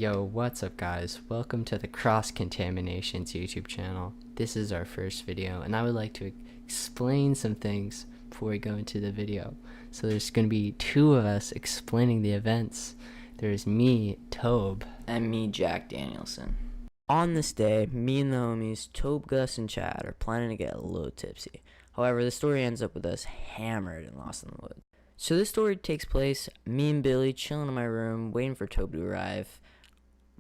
Yo, what's up guys? Welcome to the Cross Contaminations YouTube channel. This is our first video and I would like to explain some things before we go into the video. So there's going to be two of us explaining the events. There's me, Tobe. And me, Jack Danielson. On this day, me and the homies, Tobe, Gus, and Chad, are planning to get a little tipsy. However, the story ends up with us hammered and lost in the woods. So this story takes place, me and Billy chilling in my room, waiting for Tobe to arrive.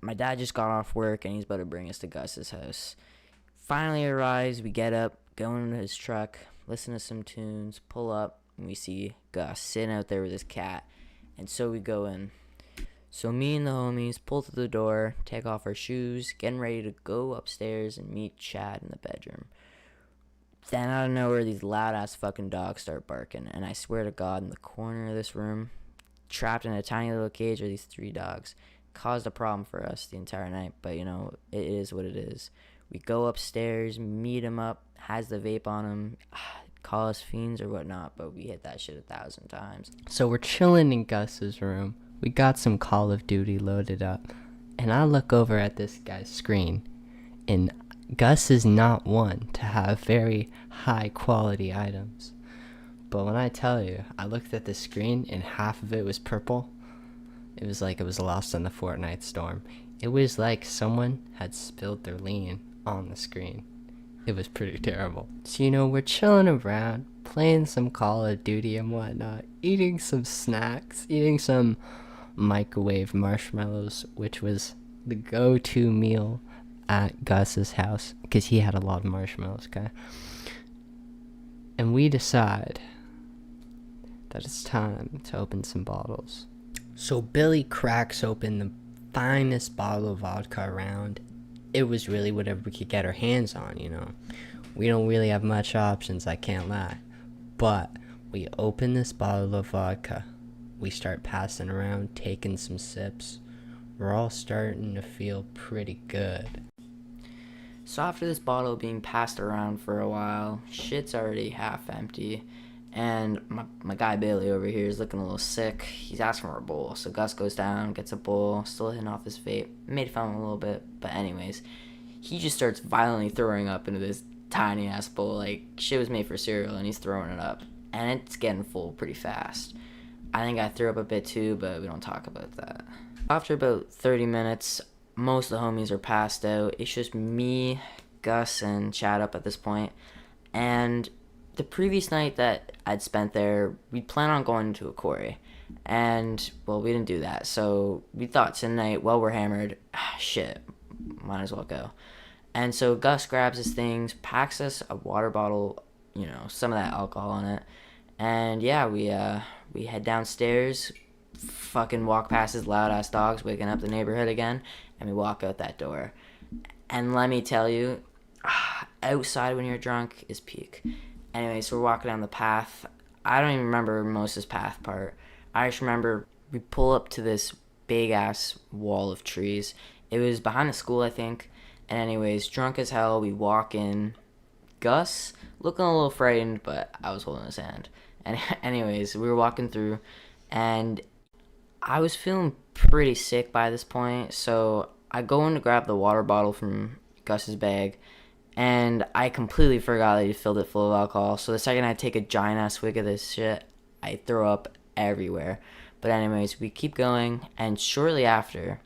My dad just got off work and he's about to bring us to Gus's house. Finally arrives, we get up, go into his truck, listen to some tunes, pull up, and we see Gus sitting out there with his cat. And so we go in. So me and the homies pull through the door, take off our shoes, getting ready to go upstairs and meet Chad in the bedroom. Then out of nowhere, these loud-ass fucking dogs start barking, and I swear to God, in the corner of this room, trapped in a tiny little cage, are these three dogs. Caused a problem for us the entire night, but you know, it is what it is. We go upstairs, meet him up, has the vape on him, call us fiends or whatnot, but we hit that shit 1,000 times. So we're chilling in Gus's room. We got some Call of Duty loaded up, and I look over at this guy's screen, and Gus is not one to have very high quality items. But when I tell you, I looked at the screen and half of it was purple. It was like it was lost in the Fortnite storm. It was like someone had spilled their lean on the screen. It was pretty terrible. So, you know, we're chilling around, playing some Call of Duty and whatnot, eating some snacks, eating some microwave marshmallows, which was the go-to meal at Gus's house, because he had a lot of marshmallows, okay? And we decide that it's time to open some bottles. So Billy cracks open the finest bottle of vodka around. It was really whatever we could get our hands on, you know. We don't really have much options, I can't lie. But we open this bottle of vodka. We start passing around, taking some sips. We're all starting to feel pretty good. So after this bottle being passed around for a while, shit's already half empty. And my guy Bailey over here is looking a little sick. He's asking for a bowl. So Gus goes down, gets a bowl, still hitting off his vape. Made fun of him a little bit. But anyways, he just starts violently throwing up into this tiny ass bowl. Like, shit was made for cereal and he's throwing it up. And it's getting full pretty fast. I think I threw up a bit too, but we don't talk about that. After about 30 minutes, most of the homies are passed out. It's just me, Gus, and Chad up at this point. And the previous night that I'd spent there, we'd plan on going to a quarry. And, well, we didn't do that. So we thought tonight, while we're hammered, shit, might as well go. And so Gus grabs his things, packs us a water bottle, you know, some of that alcohol in it. And yeah, we head downstairs, fucking walk past his loud-ass dogs, waking up the neighborhood again, and we walk out that door. And let me tell you, outside when you're drunk is peak. Anyway, so we're walking down the path. I don't even remember most of this path part. I just remember we pull up to this big-ass wall of trees. It was behind the school, I think. And anyways, drunk as hell, we walk in. Gus, looking a little frightened, but I was holding his hand. And anyways, we were walking through, and I was feeling pretty sick by this point. So I go in to grab the water bottle from Gus's bag, and I completely forgot that he filled it full of alcohol. So the second I take a giant ass swig of this shit, I throw up everywhere. But anyways, we keep going, and shortly after,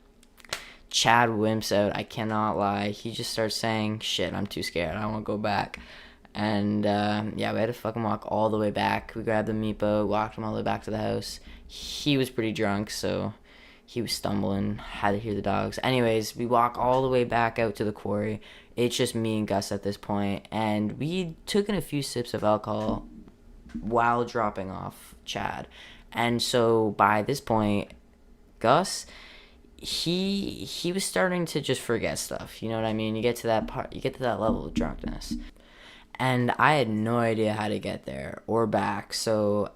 Chad wimps out. I cannot lie. He just starts saying, shit, I'm too scared. I don't want to go back. And yeah, we had to fucking walk all the way back. We grabbed the meepo, walked him all the way back to the house. He was pretty drunk, so he was stumbling, had to hear the dogs. Anyways, we walk all the way back out to the quarry. It's just me and Gus at this point, and we took in a few sips of alcohol while dropping off Chad. And so by this point, Gus, he was starting to just forget stuff. You know what I mean? You get to that part, you get to that level of drunkenness. And I had no idea how to get there or back, so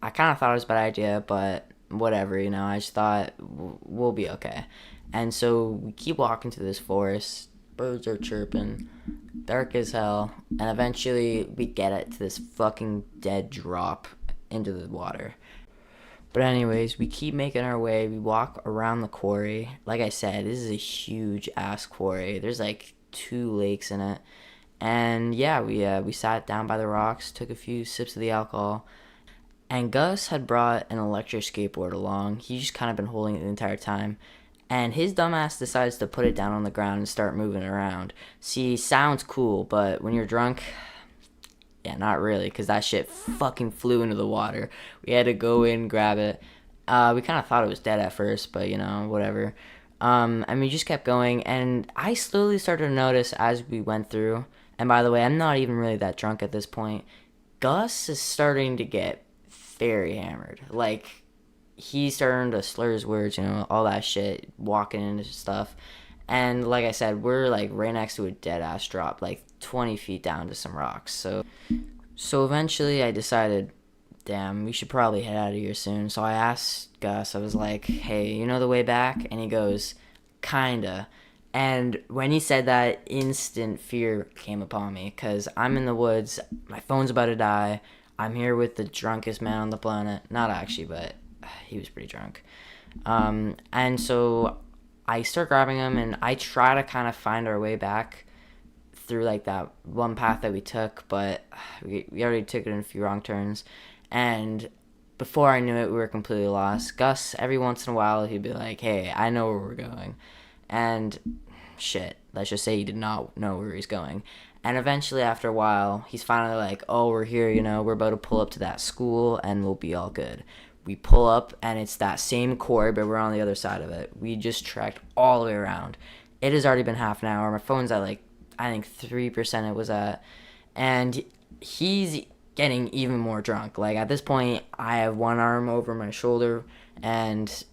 I kind of thought it was a bad idea, but whatever, you know, I just thought we'll be okay. And so we keep walking to this forest, birds are chirping, dark as hell, and eventually we get it to this fucking dead drop into the water. But anyways, we keep making our way. We walk around the quarry. Like I said, this is a huge ass quarry. There's like 2 lakes in it. And yeah, we sat down by the rocks, took a few sips of the alcohol, and Gus had brought an electric skateboard along. He just kind of been holding it the entire time. And his dumbass decides to put it down on the ground and start moving around. See, sounds cool, but when you're drunk, yeah, not really, because that shit fucking flew into the water. We had to go in, grab it. We kind of thought it was dead at first, but whatever. And we just kept going, and I slowly started to notice as we went through. And by the way, I'm not even really that drunk at this point. Gus is starting to get very hammered. Like, he's starting to slur his words, all that shit, walking into stuff. And like I said, we're like right next to a dead ass drop, like 20 feet down to some rocks. So eventually I decided, damn, we should probably head out of here soon. So I asked Gus, I was like, hey, you know the way back? And he goes, kinda. And when he said that, instant fear came upon me because I'm in the woods, my phone's about to die, I'm here with the drunkest man on the planet. Not actually, but he was pretty drunk. And so I start grabbing him and I try to kind of find our way back through like that one path that we took, but we already took it in a few wrong turns. And before I knew it, we were completely lost. Gus, every once in a while, he'd be like, hey, I know where we're going. And shit, let's just say he did not know where he's going. And eventually, after a while, he's finally like, oh, we're here, we're about to pull up to that school and we'll be all good. We pull up and it's that same quarry, but we're on the other side of it. We just trekked all the way around. It has already been half an hour. My phone's at like, I think 3% it was at. And he's getting even more drunk. Like at this point, I have one arm over my shoulder and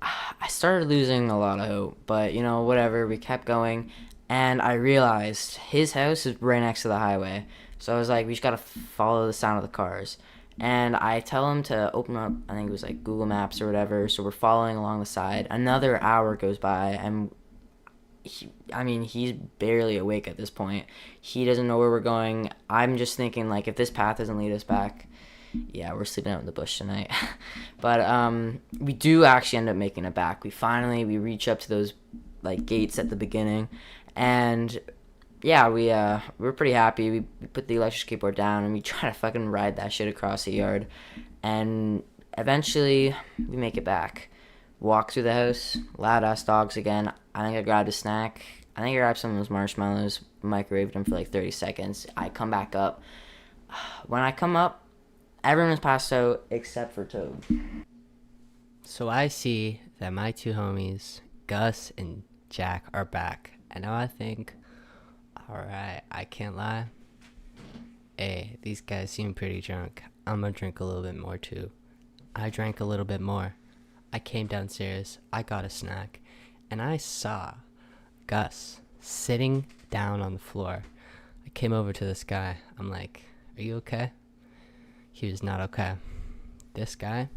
I started losing a lot of hope. But, whatever. We kept going. And I realized his house is right next to the highway. So I was like, we just got to follow the sound of the cars. And I tell him to open up, I think it was like Google Maps or whatever. So we're following along the side. Another hour goes by, and he's barely awake at this point. He doesn't know where we're going. I'm just thinking, like, if this path doesn't lead us back, yeah, we're sleeping out in the bush tonight. But we do actually end up making it back. We reach up to those, like, gates at the beginning. And yeah, we're pretty happy. We put the electric skateboard down and we try to fucking ride that shit across the yard. And eventually we make it back. Walk through the house, loud ass dogs again. I think I grabbed a snack. I think I grabbed some of those marshmallows, microwaved them for like 30 seconds. I come back up. When I come up, everyone's passed out except for Toad. So I see that my two homies, Gus and Jack, are back. And now I think, alright, I can't lie. Hey, these guys seem pretty drunk. I'm gonna drink a little bit more too. I drank a little bit more. I came downstairs, I got a snack, and I saw Gus sitting down on the floor. I came over to this guy. I'm like, are you okay? He was not okay. This guy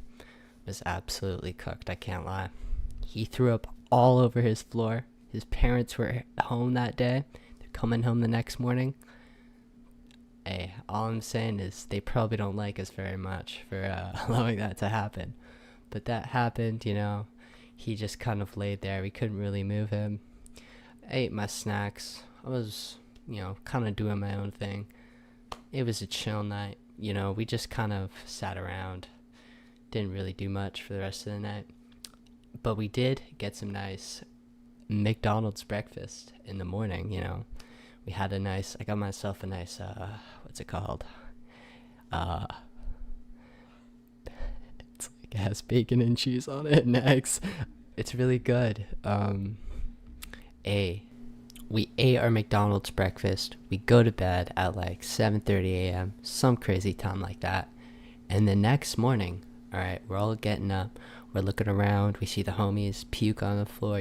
was absolutely cooked, I can't lie. He threw up all over his floor. His parents were home that day. They're coming home the next morning. Hey, all I'm saying is they probably don't like us very much for allowing that to happen. But that happened, He just kind of laid there. We couldn't really move him. I ate my snacks. I was, kind of doing my own thing. It was a chill night. We just kind of sat around. Didn't really do much for the rest of the night. But we did get some nice McDonald's breakfast in the morning, We had I got myself a nice, what's it called? It's like it has bacon and cheese on it and eggs. It's really good. We ate our McDonald's breakfast. We go to bed at like 7:30 a.m., some crazy time like that. And the next morning, alright, we're all getting up. We're looking around. We see the homies puke on the floor,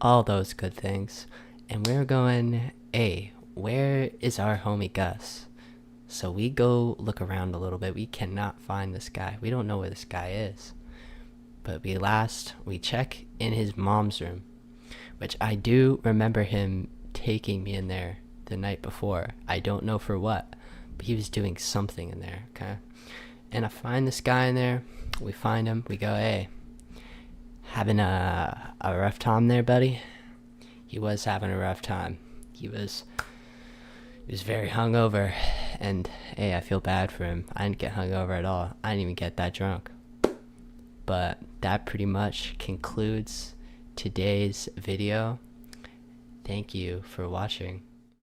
all those good things. And we're going, hey, where is our homie Gus? So we go look around a little bit. We cannot find this guy. We don't know where this guy is. But we check in his mom's room, which I do remember him taking me in there the night before. I don't know for what, but he was doing something in there, okay? And I find this guy in there. We find him. We go, hey, having a rough time there, buddy? He was having a rough time. He was very hungover. And, hey, I feel bad for him. I didn't get hungover at all. I didn't even get that drunk. But that pretty much concludes today's video. Thank you for watching.